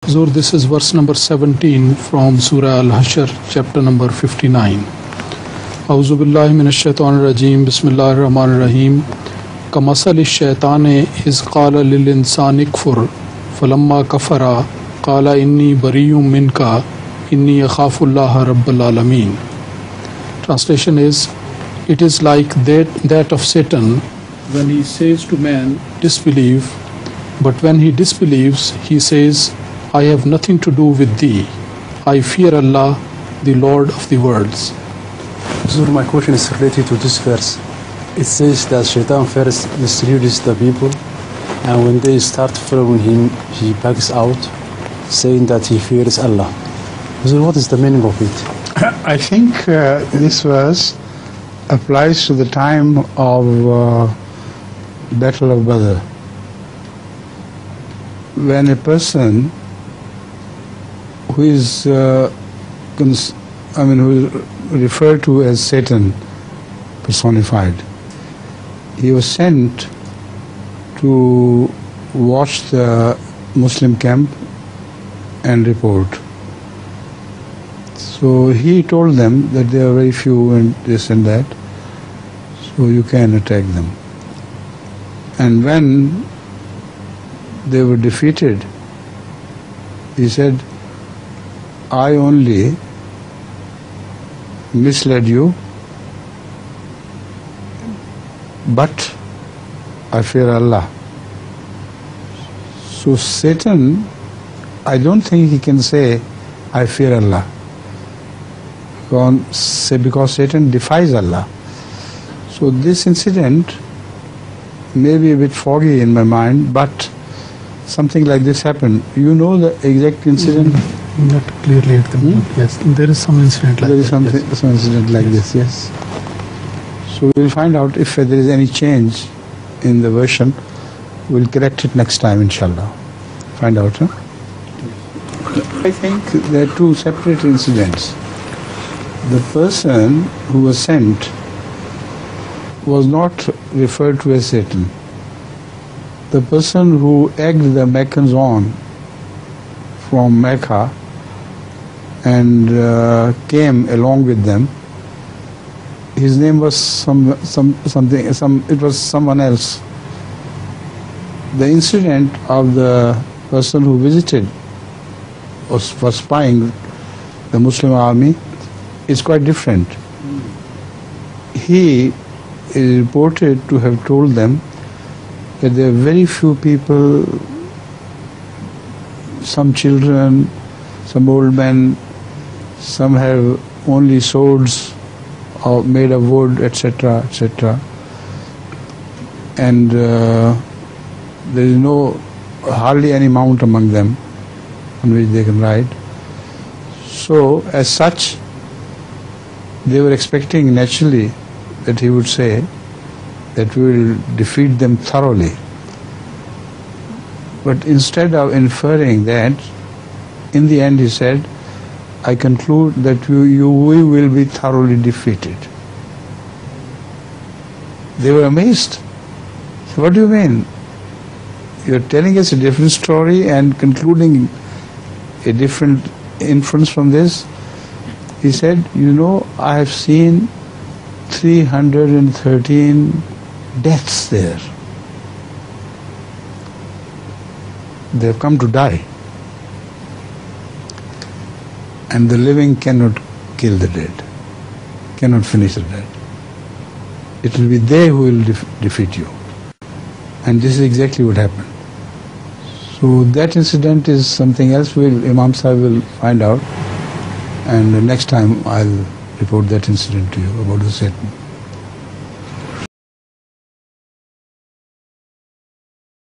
Huzur, this is verse number 17 from Surah Al-Hashr, chapter number 59. A'udhu billahi minash shaitanir rajeem. Bismillahir rahmanir rahim. Kamasali shaitani iz qala lil insani kfur falamma kafara qala inni bariyyun minka inni akhafullaha rabbal alamin. Translation is, it is like that of Satan when he says to man, disbelieve, but when he disbelieves, he says, I have nothing to do with thee. I fear Allah, the Lord of the worlds. So my question is related to this verse. It says that Shaitan first misleads the people, and when they start following him, he backs out, saying that he fears Allah. So what is the meaning of it? I think this verse applies to the time of Battle of Badr. When a person who is who is referred to as Satan personified, he was sent to watch the Muslim camp and report. So he told them that there are very few and this and that, so you can attack them. And when they were defeated, he said, I only misled you, but I fear Allah. So Satan, I don't think he can say, I fear Allah, because Satan defies Allah. So this incident may be a bit foggy in my mind, but something like this happened. You know the exact incident? Not clearly at the moment. Yes, there is some incident like this. There is some incident like this, yes. So we'll find out if there is any change in the version. We'll correct it next time, inshallah. Find out, huh? I think there are two separate incidents. The person who was sent was not referred to as Satan. The person who egged the Meccans on from Mecca and came along with them, his name was it was someone else. The incident of the person who visited was spying the Muslim army is quite different. He is reported to have told them that there are very few people, some children, some old men, some have only swords or made of wood, etc., etc. And there is hardly any mount among them on which they can ride. So, as such, they were expecting naturally that he would say that we will defeat them thoroughly. But instead of inferring that, in the end he said, I conclude that we will be thoroughly defeated. They were amazed. So what do you mean? You're telling us a different story and concluding a different inference from this? He said, I have seen 313 deaths there. They have come to die. And the living cannot kill the dead, cannot finish the dead. It will be they who will defeat you. And this is exactly what happened. So that incident is something else. Imam Sahib will find out. And next time I'll report that incident to you about the Satan.